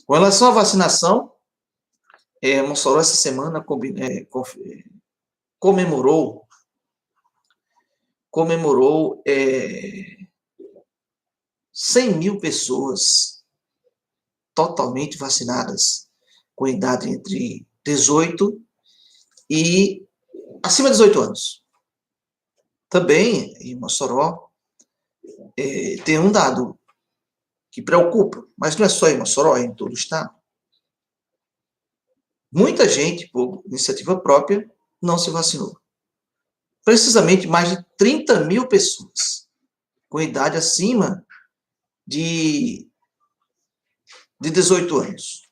Com relação à vacinação, Mossoró essa semana comemorou 100 mil pessoas totalmente vacinadas, com idade entre 18 e acima de 18 anos. Também, em Mossoró, tem um dado que preocupa, mas não é só em Mossoró, é em todo o estado. Muita gente, por iniciativa própria, não se vacinou. Precisamente mais de 30 mil pessoas com idade acima de 18 anos.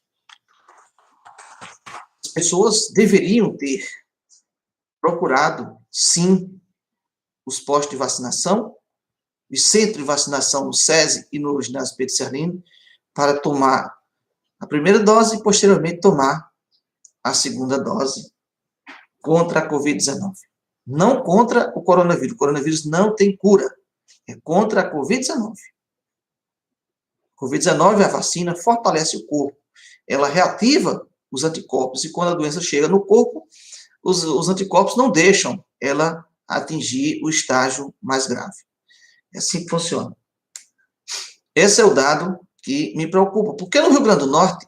As pessoas deveriam ter procurado, sim, os postos de vacinação, o centro de vacinação no SESI e no ginásio Pedro Serlini, para tomar a primeira dose e, posteriormente, tomar a segunda dose contra a Covid-19. Não contra o coronavírus. O coronavírus não tem cura. É contra a Covid-19. Covid-19, a vacina fortalece o corpo. Ela reativa os anticorpos e quando a doença chega no corpo, os anticorpos não deixam ela atingir o estágio mais grave. É assim que funciona. Esse é o dado que me preocupa, porque no Rio Grande do Norte,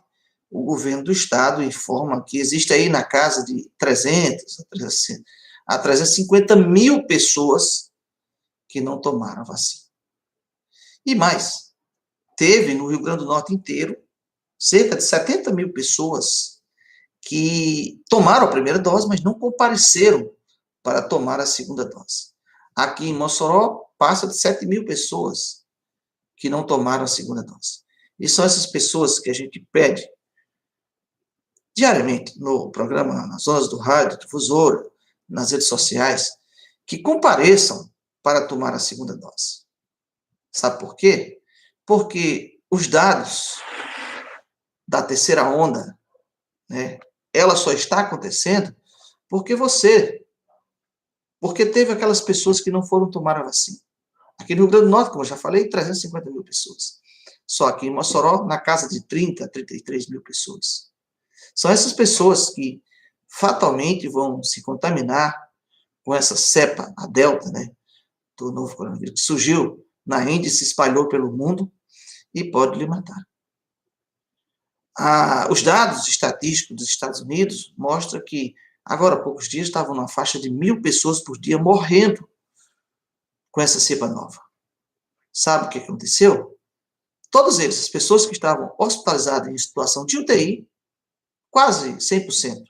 o governo do estado informa que existe aí na casa de 300 a 350 mil pessoas que não tomaram a vacina. E mais, teve no Rio Grande do Norte inteiro cerca de 70 mil pessoas que tomaram a primeira dose, mas não compareceram para tomar a segunda dose. Aqui em Mossoró, passa de 7 mil pessoas que não tomaram a segunda dose. E são essas pessoas que a gente pede diariamente no programa, nas zonas do rádio, difusora, nas redes sociais, que compareçam para tomar a segunda dose. Sabe por quê? Porque os dados da terceira onda, né, ela só está acontecendo porque teve aquelas pessoas que não foram tomar a vacina. Aqui no Rio Grande do Norte, como eu já falei, 350 mil pessoas. Só aqui em Mossoró, na casa de 30 a 33 mil pessoas. São essas pessoas que fatalmente vão se contaminar com essa cepa, a Delta, né, do novo coronavírus, que surgiu na Índia, se espalhou pelo mundo e pode lhe matar. Os dados estatísticos dos Estados Unidos mostram que, agora há poucos dias, estavam na faixa de 1.000 pessoas por dia morrendo com essa cepa nova. Sabe o que aconteceu? Todos eles, as pessoas que estavam hospitalizadas em situação de UTI, quase 100%,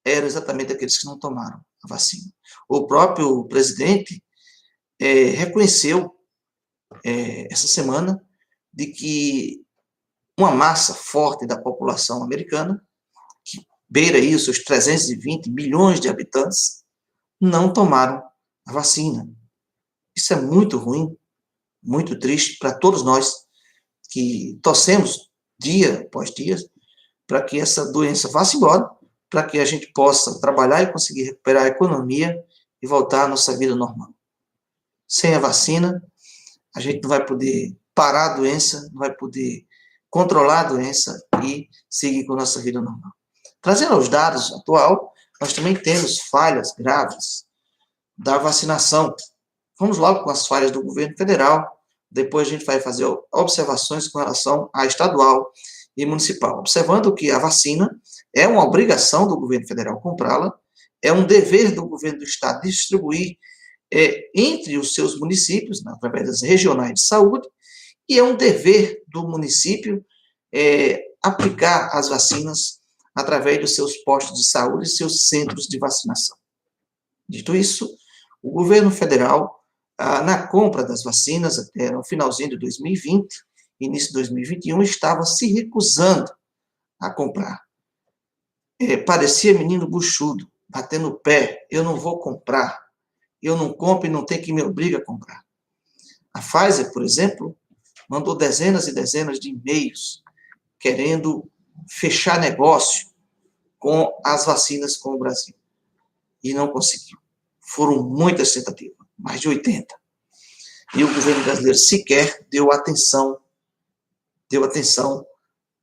eram exatamente aqueles que não tomaram a vacina. O próprio presidente reconheceu essa semana de que uma massa forte da população americana, que beira aí os seus 320 milhões de habitantes, não tomaram a vacina. Isso é muito ruim, muito triste para todos nós que torcemos dia após dia para que essa doença vá-se embora, para que a gente possa trabalhar e conseguir recuperar a economia e voltar à nossa vida normal. Sem a vacina, a gente não vai poder parar a doença, não vai poder controlar a doença e seguir com a nossa vida normal. Trazendo aos dados atual, nós também temos falhas graves da vacinação. Vamos logo com as falhas do governo federal, depois a gente vai fazer observações com relação à estadual e municipal, observando que a vacina é uma obrigação do governo federal comprá-la, é um dever do governo do estado distribuir entre os seus municípios, através das regionais de saúde, e é um dever do município aplicar as vacinas através dos seus postos de saúde e seus centros de vacinação. Dito isso, o governo federal, na compra das vacinas, até no finalzinho de 2020, início de 2021, estava se recusando a comprar. Parecia menino buchudo, batendo o pé, eu não vou comprar, eu não compro e não tem quem me obrigue a comprar. A Pfizer, por exemplo, mandou dezenas e dezenas de e-mails querendo fechar negócio com as vacinas com o Brasil. E não conseguiu. Foram muitas tentativas, mais de 80. E o governo brasileiro sequer deu atenção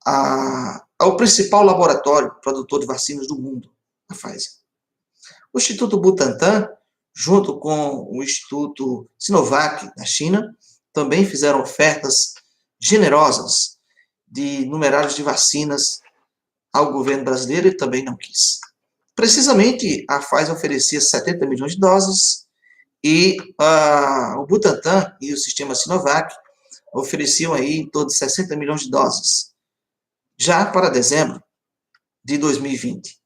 ao principal laboratório produtor de vacinas do mundo, a Pfizer. O Instituto Butantan, junto com o Instituto Sinovac da China, também fizeram ofertas generosas de numerários de vacinas ao governo brasileiro e também não quis. Precisamente, a Pfizer oferecia 70 milhões de doses e o Butantan e o sistema Sinovac ofereciam aí em torno de 60 milhões de doses, já para dezembro de 2020.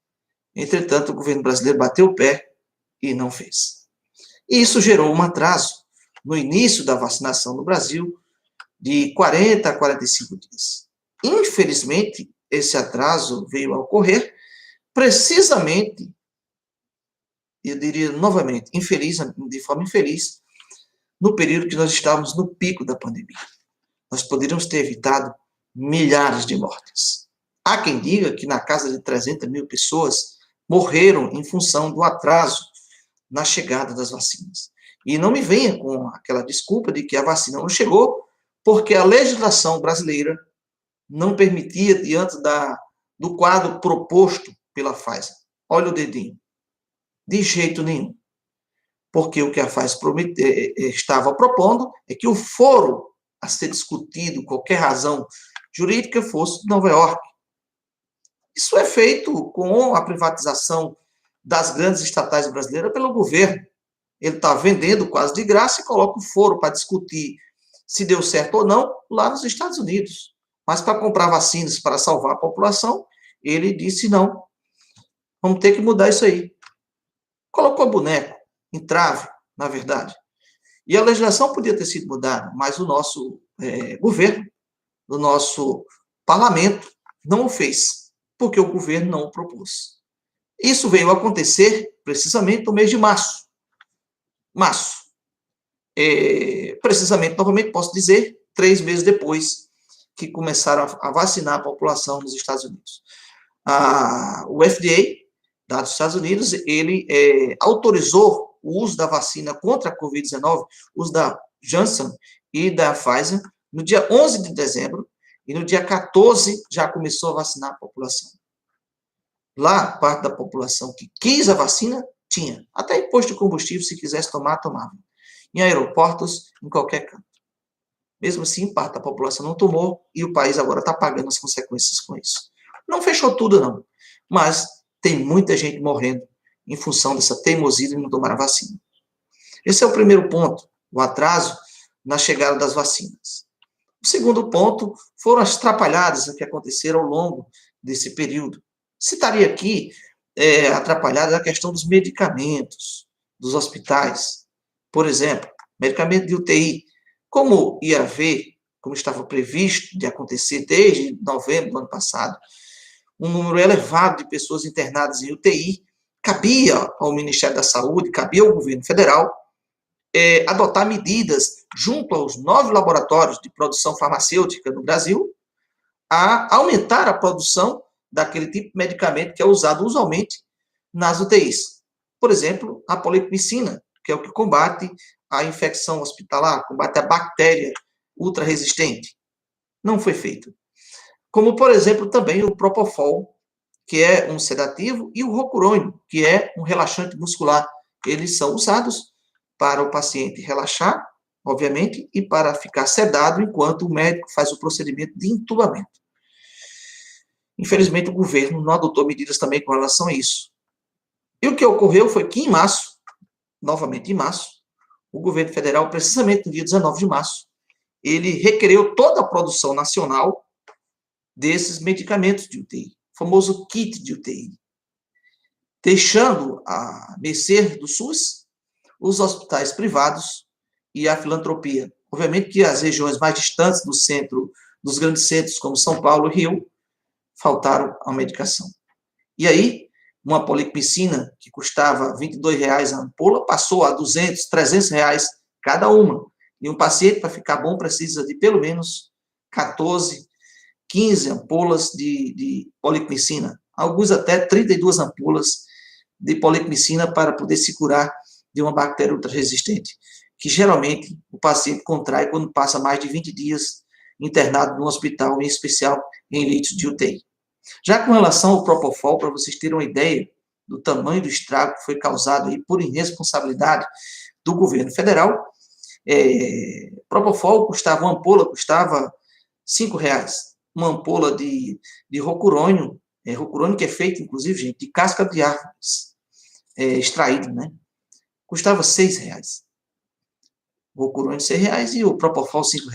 Entretanto, o governo brasileiro bateu o pé e não fez. E isso gerou um atraso no início da vacinação no Brasil de 40 a 45 dias. Infelizmente, esse atraso veio a ocorrer precisamente, eu diria novamente, de forma infeliz, no período que nós estávamos no pico da pandemia. Nós poderíamos ter evitado milhares de mortes. Há quem diga que na casa de 300 mil pessoas morreram em função do atraso na chegada das vacinas. E não me venha com aquela desculpa de que a vacina não chegou porque a legislação brasileira não permitia, diante do quadro proposto pela Pfizer. Olha o dedinho. De jeito nenhum. Porque o que a Pfizer estava propondo é que o foro a ser discutido, qualquer razão jurídica, fosse de Nova York. Isso é feito com a privatização das grandes estatais brasileiras pelo governo. Ele está vendendo quase de graça e coloca o foro para discutir se deu certo ou não lá nos Estados Unidos. Mas para comprar vacinas para salvar a população, ele disse não. Vamos ter que mudar isso aí. Colocou boneco, entrave, na verdade. E a legislação podia ter sido mudada, mas o nosso governo, o nosso parlamento, não o fez, porque o governo não o propôs. Isso veio a acontecer precisamente no mês de março. Precisamente, novamente, posso dizer, 3 meses depois que começaram a vacinar a população nos Estados Unidos. O FDA, dos Estados Unidos, ele autorizou o uso da vacina contra a Covid-19, uso da Janssen e da Pfizer, no dia 11 de dezembro, e no dia 14 já começou a vacinar a população. Lá, parte da população que quis a vacina, tinha. Até em posto de combustível, se quisesse tomar, tomava. Em aeroportos, em qualquer canto. Mesmo assim, parte da população não tomou, e o país agora está pagando as consequências com isso. Não fechou tudo, não. Mas tem muita gente morrendo em função dessa teimosia de não tomar a vacina. Esse é o primeiro ponto, o atraso na chegada das vacinas. O segundo ponto foram as atrapalhadas que aconteceram ao longo desse período. Citaria aqui atrapalhadas a questão dos medicamentos, dos hospitais. Por exemplo, medicamento de UTI. Como ia haver, como estava previsto de acontecer desde novembro do ano passado, um número elevado de pessoas internadas em UTI, cabia ao Ministério da Saúde, cabia ao governo federal, adotar medidas junto aos 9 laboratórios de produção farmacêutica no Brasil, a aumentar a produção daquele tipo de medicamento que é usado usualmente nas UTIs. Por exemplo, a polipnicina, que é o que combate a infecção hospitalar, combate a bactéria ultra-resistente. Não foi feito. Como, por exemplo, também o Propofol, que é um sedativo, e o Rocurônio, que é um relaxante muscular. Eles são usados para o paciente relaxar, obviamente, e para ficar sedado enquanto o médico faz o procedimento de entubamento. Infelizmente, o governo não adotou medidas também com relação a isso. E o que ocorreu foi que em março, novamente em março, o governo federal, precisamente no dia 19 de março, ele requereu toda a produção nacional desses medicamentos de UTI, o famoso kit de UTI, deixando a mercê do SUS os hospitais privados e a filantropia. Obviamente que as regiões mais distantes do centro, dos grandes centros, como São Paulo e Rio, faltaram a medicação. E aí, uma polipnicina que custava R$ 22 a ampola, passou a R$ 200, R$ 300 cada uma. E um paciente, para ficar bom, precisa de pelo menos 14, 15 ampolas de polipnicina. Alguns até 32 ampolas de polipnicina para poder se curar de uma bactéria ultra-resistente, que geralmente o paciente contrai quando passa mais de 20 dias internado no hospital, em especial em leitos de UTI. Já com relação ao Propofol, para vocês terem uma ideia do tamanho do estrago que foi causado aí por irresponsabilidade do governo federal, Propofol custava, uma ampola custava R$ 5. Uma ampola de rocurônio, rocurônio que é feito, inclusive, gente, de casca de árvores, extraído, né? Custava R$ 6. O rocurônio R$ 6 e o Propofol R$ 5.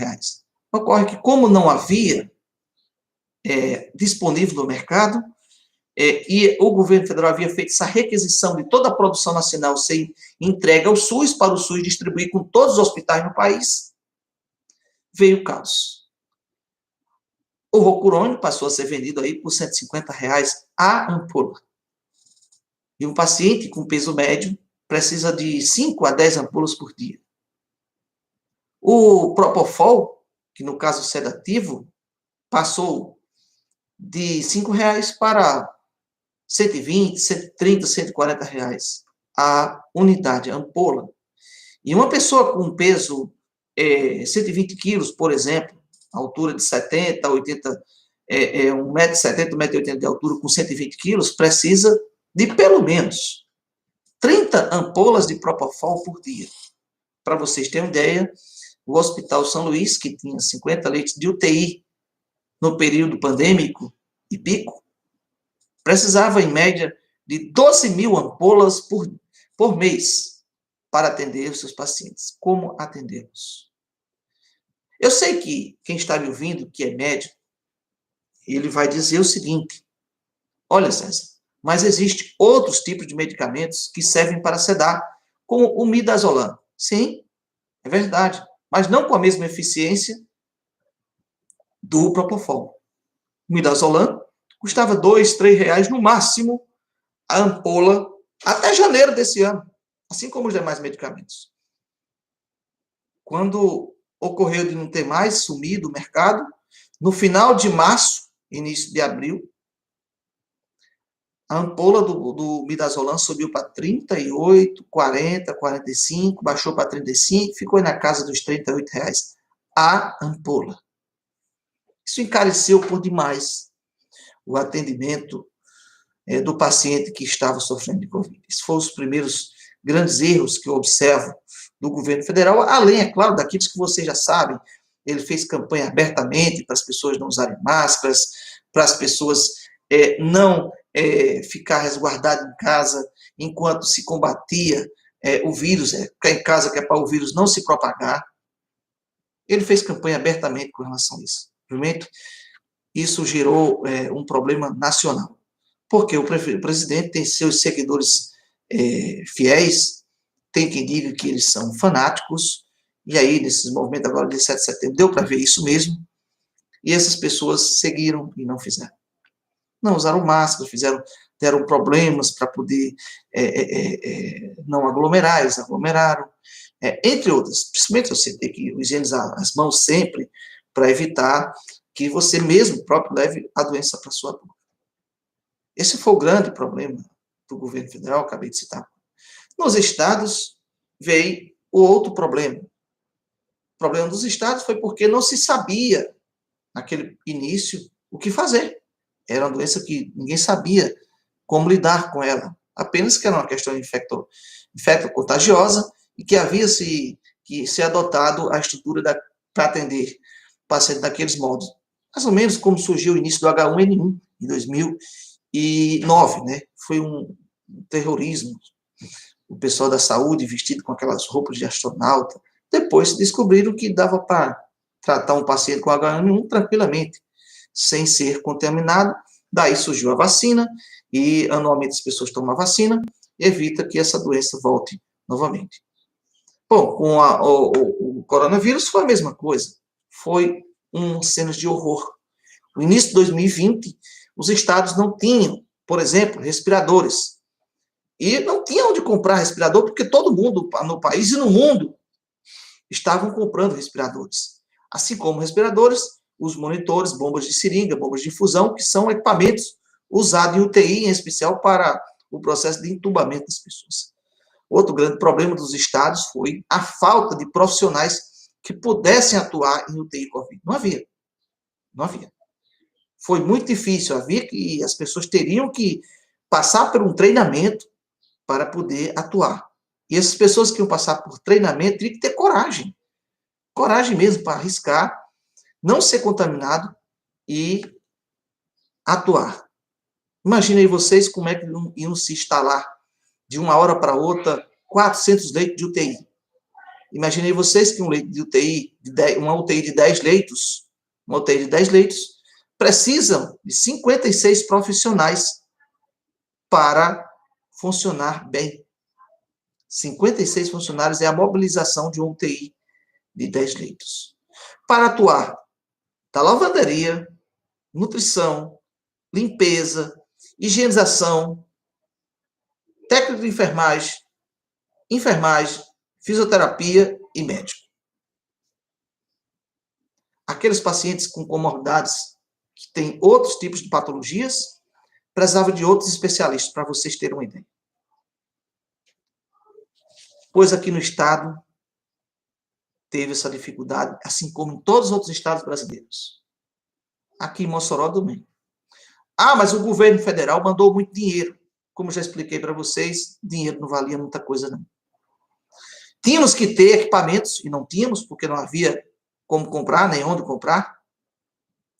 Ocorre que, como não havia disponível no mercado, e o governo federal havia feito essa requisição de toda a produção nacional ser entregue ao SUS, para o SUS distribuir com todos os hospitais no país, veio o caos. O rocurônio passou a ser vendido aí por R$ 150 a ampola. E um paciente com peso médio precisa de 5 a 10 ampolas por dia. O Propofol, que no caso sedativo, passou de R$ 5 para R$ 120, R$ 130, R$ 140 a unidade, a ampola. E uma pessoa com peso 120 quilos, por exemplo, altura de 70, 80, 1,70 m, 1,80 m de altura, com 120 quilos, precisa de pelo menos 30 ampolas de Propofol por dia. Para vocês terem uma ideia, o Hospital São Luís, que tinha 50 leitos de UTI no período pandêmico e pico, precisava, em média, de 12 mil ampolas por mês para atender os seus pacientes. Como atendê-los? Eu sei que quem está me ouvindo, que é médico, ele vai dizer o seguinte: olha, César, mas existem outros tipos de medicamentos que servem para sedar, como o midazolam. Sim, é verdade, mas não com a mesma eficiência do Propofol. O midazolam custava R$ 2, R$ 3 no máximo a ampola até janeiro desse ano, assim como os demais medicamentos. Quando ocorreu de não ter mais, sumir do mercado, no final de março, início de abril, a ampola do midazolam subiu para 38, 40, 45, baixou para 35, ficou na casa dos R$ 38 a ampola. Isso encareceu por demais o atendimento do paciente que estava sofrendo de Covid. Esses foram os primeiros grandes erros que eu observo do governo federal, além, é claro, daqueles que vocês já sabem. Ele fez campanha abertamente para as pessoas não usarem máscaras, para as pessoas não ficar resguardadas em casa enquanto se combatia o vírus, ficar em casa que é para o vírus não se propagar. Ele fez campanha abertamente com relação a isso. Realmente, isso gerou um problema nacional, porque o presidente tem seus seguidores fiéis, tem quem diga que eles são fanáticos, e aí, nesses movimentos agora de 7 de setembro, deu para ver isso mesmo, e essas pessoas seguiram e não fizeram. Não usaram máscara, deram problemas para poder não aglomerar, eles aglomeraram, entre outras. Principalmente você ter que higienizar as mãos sempre, para evitar que você mesmo próprio leve a doença para a sua boca. Esse foi o grande problema do governo federal, acabei de citar. Nos estados, veio o outro problema. O problema dos estados foi porque não se sabia, naquele início, o que fazer. Era uma doença que ninguém sabia como lidar com ela. Apenas que era uma questão infecto-contagiosa e que havia se adotado a estrutura para atender o paciente daqueles modos. Mais ou menos como surgiu o início do H1N1 em 2009, né? Foi um terrorismo. O pessoal da saúde vestido com aquelas roupas de astronauta. Depois descobriram que dava para tratar um paciente com H1N1 tranquilamente, sem ser contaminado. Daí surgiu a vacina, e anualmente as pessoas tomam a vacina, e evita que essa doença volte novamente. Bom, com o coronavírus foi a mesma coisa. Foi cenas de horror. No início de 2020, os estados não tinham, por exemplo, respiradores. E não tinha onde comprar respirador, porque todo mundo no país e no mundo estavam comprando respiradores. Assim como respiradores, os monitores, bombas de seringa, bombas de infusão, que são equipamentos usados em UTI, em especial para o processo de entubamento das pessoas. Outro grande problema dos estados foi a falta de profissionais que pudessem atuar em UTI Covid. Não havia. Não havia. Foi muito difícil, havia que as pessoas teriam que passar por um treinamento para poder atuar. E essas pessoas que iam passar por treinamento teriam que ter coragem. Coragem mesmo para arriscar, não ser contaminado e atuar. Imaginem vocês como é que iam se instalar de uma hora para outra 400 leitos de UTI. Imaginei vocês que um leito de UTI, uma UTI de 10 leitos, uma UTI de 10 leitos, precisam de 56 profissionais para funcionar bem. 56 funcionários é a mobilização de uma UTI de 10 leitos. Para atuar da lavanderia, nutrição, limpeza, higienização, técnico de enfermagem, fisioterapia e médico. Aqueles pacientes com comorbidades que têm outros tipos de patologias precisavam de outros especialistas, para vocês terem uma ideia. Pois aqui no estado teve essa dificuldade, assim como em todos os outros estados brasileiros. Aqui em Mossoró também. Ah, mas o governo federal mandou muito dinheiro. Como já expliquei para vocês, dinheiro não valia muita coisa, não. Tínhamos que ter equipamentos, e não tínhamos, porque não havia como comprar, nem onde comprar.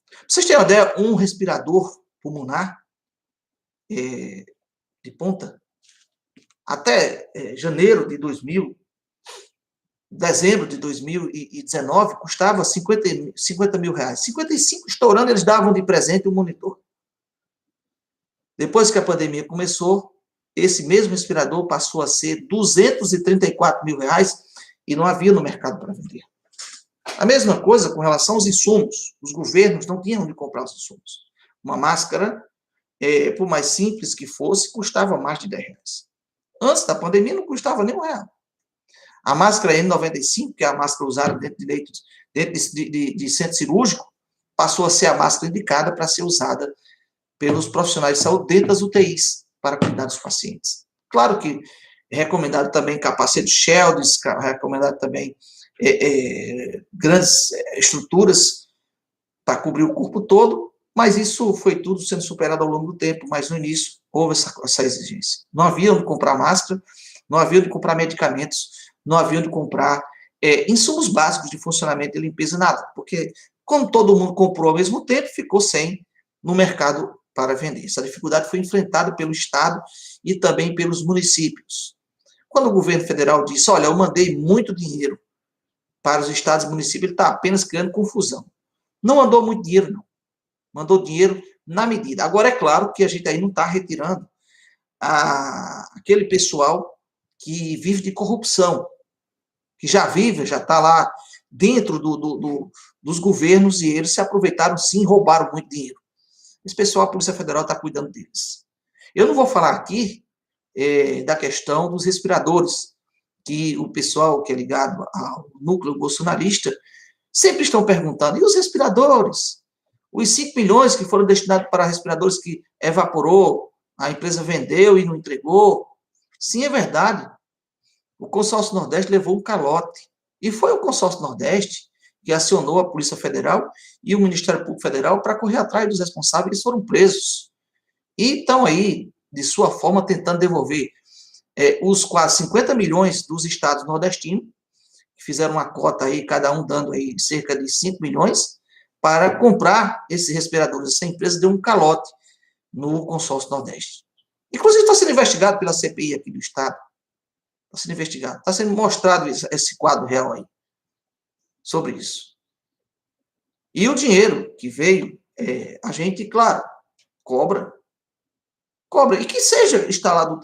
Pra vocês terem uma ideia, um respirador pulmonar de ponta, até dezembro de 2019, custava 50 mil reais. 55 estourando, eles davam de presente um monitor. Depois que a pandemia começou, esse mesmo respirador passou a ser 234 mil reais e não havia no mercado para vender. A mesma coisa com relação aos insumos. Os governos não tinham onde comprar os insumos. Uma máscara, por mais simples que fosse, custava mais de 10 reais. Antes da pandemia não custava nem R$1. A máscara N95, que é a máscara usada dentro de centro cirúrgico, passou a ser a máscara indicada para ser usada pelos profissionais de saúde dentro das UTIs, para cuidar dos pacientes. Claro que é recomendado também capacete Sheldon, recomendado também grandes estruturas para cobrir o corpo todo, mas isso foi tudo sendo superado ao longo do tempo, mas no início houve essa exigência. Não havia onde comprar máscara, não havia onde comprar medicamentos, não havia onde comprar insumos básicos de funcionamento e limpeza, nada, porque como todo mundo comprou ao mesmo tempo, ficou sem no mercado para vender. Essa dificuldade foi enfrentada pelo Estado e também pelos municípios. Quando o governo federal disse, olha, eu mandei muito dinheiro para os estados e municípios, ele está apenas criando confusão. Não mandou muito dinheiro, não. Mandou dinheiro na medida. Agora, é claro que a gente aí não está retirando aquele pessoal que vive de corrupção, que já está lá dentro dos governos e eles se aproveitaram sim, roubaram muito dinheiro. Esse pessoal, a Polícia Federal está cuidando deles. Eu não vou falar aqui da questão dos respiradores, que o pessoal que é ligado ao núcleo bolsonarista sempre estão perguntando, e os respiradores? Os 5 milhões que foram destinados para respiradores que evaporou, a empresa vendeu e não entregou. Sim, é verdade. O consórcio Nordeste levou um calote. E foi o consórcio Nordeste que acionou a Polícia Federal e o Ministério Público Federal para correr atrás dos responsáveis, eles foram presos. E estão aí, de sua forma, tentando devolver os quase 50 milhões dos estados nordestinos, que fizeram uma cota aí, cada um dando aí cerca de 5 milhões, para comprar esses respiradores. Essa empresa deu um calote no consórcio Nordeste. Inclusive, está sendo investigado pela CPI aqui do estado. Está sendo investigado. Está sendo mostrado esse quadro real aí, sobre isso. E o dinheiro que veio, a gente, claro, cobra. E que seja instalado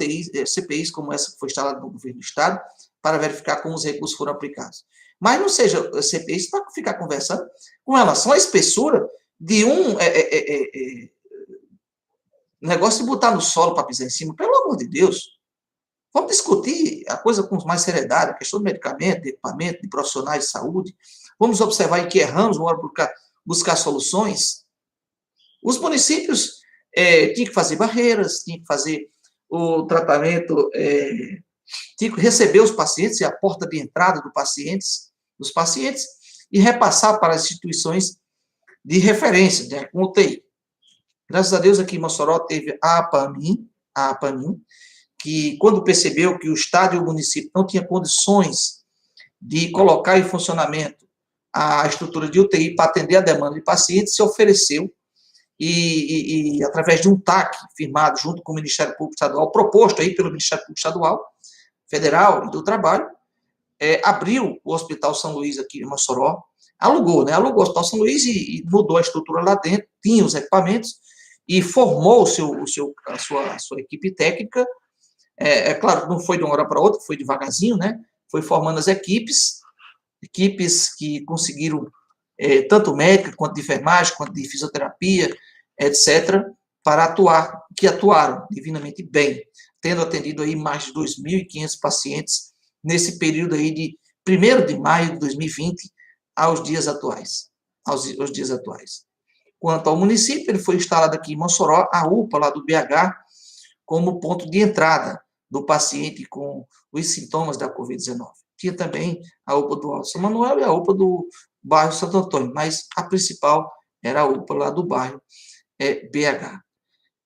CPIs como essa que foi instalada no governo do estado, para verificar como os recursos foram aplicados. Mas não seja CPIs para ficar conversando com relação à espessura de um negócio de botar no solo para pisar em cima. Pelo amor de Deus. Vamos discutir a coisa com mais seriedade, a questão do medicamento, de equipamento, de profissionais de saúde. Vamos observar em que erramos, vamos buscar soluções. Os municípios tinham que fazer barreiras, tinham que fazer o tratamento, tinham que receber os pacientes, e a porta de entrada dos pacientes, e repassar para as instituições de referência, né, com UTI. Graças a Deus, aqui em Mossoró teve a APAMIN, que quando percebeu que o Estado e o município não tinham condições de colocar em funcionamento a estrutura de UTI para atender a demanda de pacientes, se ofereceu e através de um TAC firmado junto com o Ministério Público Estadual, proposto aí pelo Ministério Público Estadual, Federal e do Trabalho, abriu o Hospital São Luís aqui em Mossoró, alugou o Hospital São Luís e mudou a estrutura lá dentro, tinha os equipamentos e formou a sua equipe técnica. Claro que não foi de uma hora para outra, foi devagarzinho, né? Foi formando as equipes que conseguiram, tanto médica, quanto de enfermagem, quanto de fisioterapia, etc., que atuaram divinamente bem, tendo atendido aí mais de 2.500 pacientes nesse período aí de 1º de maio de 2020 aos dias atuais. Quanto ao município, ele foi instalado aqui em Mossoró, a UPA lá do BH, como ponto de entrada do paciente com os sintomas da Covid-19. Tinha também a UPA do Alto São Manuel e a UPA do bairro Santo Antônio, mas a principal era a UPA lá do bairro BH.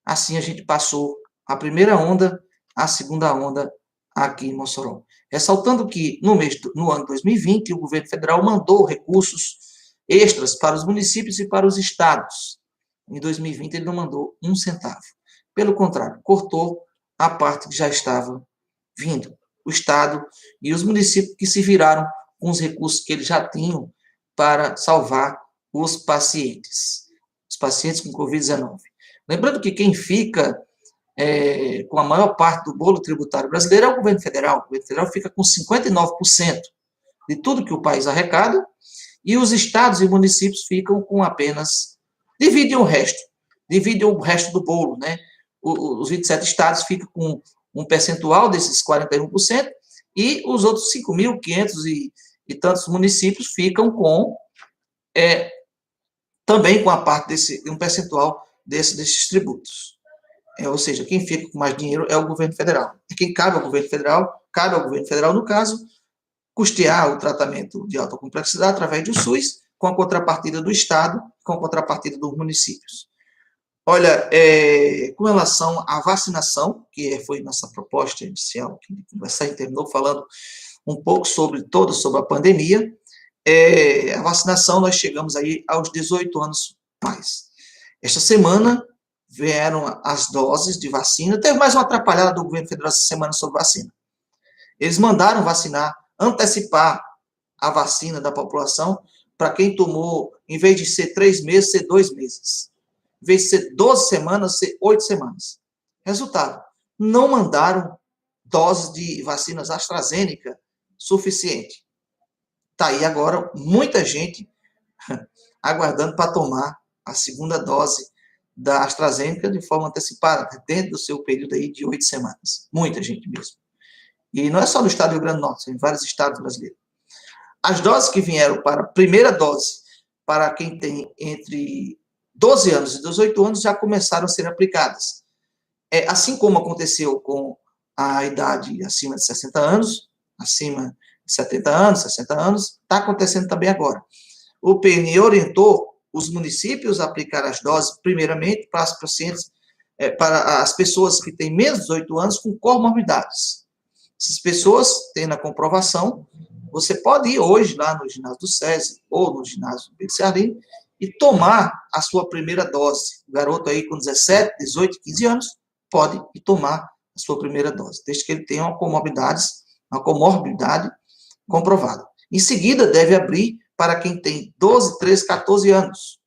Assim a gente passou a primeira onda, a segunda onda aqui em Mossoró. Ressaltando que no ano 2020, o governo federal mandou recursos extras para os municípios e para os estados. Em 2020, ele não mandou um centavo. Pelo contrário, cortou a parte que já estava vindo. O estado e os municípios que se viraram com os recursos que eles já tinham para salvar os pacientes com Covid-19. Lembrando que quem fica com a maior parte do bolo tributário brasileiro é o governo federal. O governo federal fica com 59% de tudo que o país arrecada, e os estados e municípios ficam com apenas... dividem o resto do bolo, né? Os 27 estados ficam com um percentual desses 41%, e os outros 5.500 e tantos municípios ficam com também com a parte um percentual desses tributos. Ou seja, quem fica com mais dinheiro é o governo federal. E quem cabe ao governo federal, no caso, custear o tratamento de alta complexidade através do SUS, com a contrapartida do Estado, com a contrapartida dos municípios. Olha, com relação à vacinação, que foi nossa proposta inicial, que a gente terminou falando um pouco sobre a pandemia, a vacinação, nós chegamos aí aos 18 anos mais. Esta semana vieram as doses de vacina, teve mais uma atrapalhada do governo federal essa semana sobre vacina. Eles mandaram vacinar, antecipar a vacina da população para quem tomou, em vez de ser 3 meses, ser 2 meses. Em vez de ser 12 semanas, ser 8 semanas. Resultado, não mandaram doses de vacinas AstraZeneca suficiente. Está aí agora muita gente aguardando para tomar a segunda dose da AstraZeneca de forma antecipada, dentro do seu período aí de 8 semanas. Muita gente mesmo. E não é só no estado do Rio Grande do Norte, são em vários estados brasileiros. As doses que vieram para a primeira dose, para quem tem entre 12 anos e 18 anos, já começaram a ser aplicadas. Assim como aconteceu com a idade acima de 60 anos, acima de 70 anos, 60 anos, está acontecendo também agora. O PNI orientou os municípios a aplicar as doses, primeiramente, para os pacientes, para as pessoas que têm menos de 18 anos com comorbidades. Essas pessoas, tendo a comprovação, você pode ir hoje lá no ginásio do SESI ou no ginásio do Pedro Serralini e tomar a sua primeira dose. O garoto aí com 17, 18, 15 anos pode ir tomar a sua primeira dose, desde que ele tenha uma comorbidade comprovada. Em seguida, deve abrir para quem tem 12, 13, 14 anos.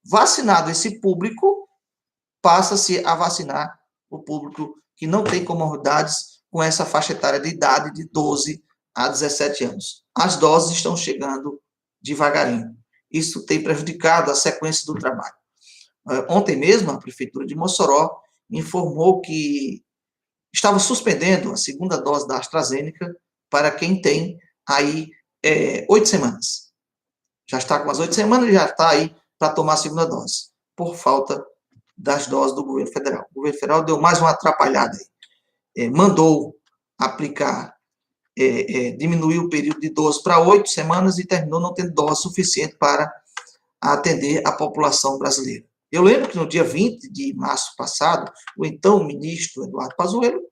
Vacinado esse público, passa-se a vacinar o público que não tem comorbidades com essa faixa etária de idade de 12 a 17 anos. As doses estão chegando devagarinho. Isso tem prejudicado a sequência do trabalho. Ontem mesmo, a Prefeitura de Mossoró informou que estava suspendendo a segunda dose da AstraZeneca para quem tem aí 8 semanas. Já está com as 8 semanas e já está aí para tomar a segunda dose, por falta das doses do governo federal. O governo federal deu mais uma atrapalhada aí. Mandou aplicar, diminuir o período de 12 para 8 semanas e terminou não tendo dose suficiente para a atender a população brasileira. Eu lembro que no dia 20 de março passado, o então ministro Eduardo Pazuello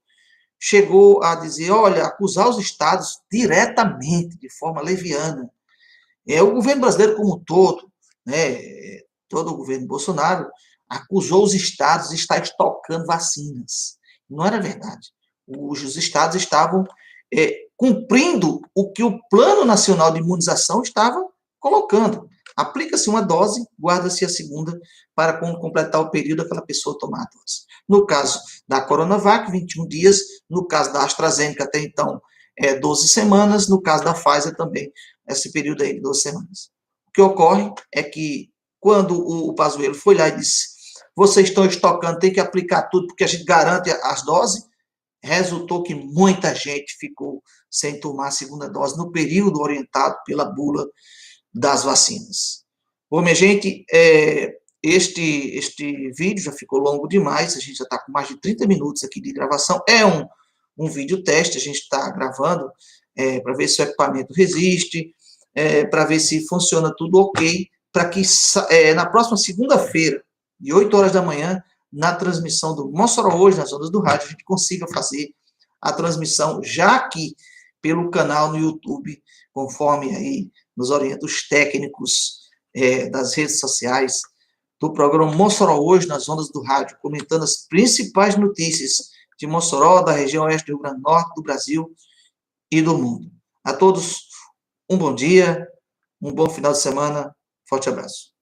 chegou a dizer, olha, acusar os estados diretamente, de forma leviana. O governo brasileiro como um todo, né, todo o governo Bolsonaro, acusou os estados de estar estocando vacinas. Não era verdade. Os estados estavam cumprindo o que o Plano Nacional de Imunização estava colocando. Aplica-se uma dose, guarda-se a segunda para quando completar o período aquela pessoa tomar a dose. No caso da Coronavac, 21 dias. No caso da AstraZeneca, até então, 12 semanas. No caso da Pfizer também, esse período aí de 12 semanas. O que ocorre é que quando o Pazuello foi lá e disse, vocês estão estocando, tem que aplicar tudo porque a gente garante as doses, resultou que muita gente ficou sem tomar a segunda dose no período orientado pela bula das vacinas. Bom, minha gente, este vídeo já ficou longo demais, a gente já está com mais de 30 minutos aqui de gravação, é um vídeo teste, a gente está gravando para ver se o equipamento resiste, para ver se funciona tudo ok, para que na próxima segunda-feira, de 8 horas da manhã, na transmissão do Mossoró Hoje, nas ondas do rádio, a gente consiga fazer a transmissão já aqui pelo canal no YouTube, conforme aí nos orienta os técnicos das redes sociais, do programa Mossoró Hoje, nas ondas do rádio, comentando as principais notícias de Mossoró, da região oeste do Rio Grande do Norte, do Brasil e do mundo. A todos, um bom dia, um bom final de semana, forte abraço.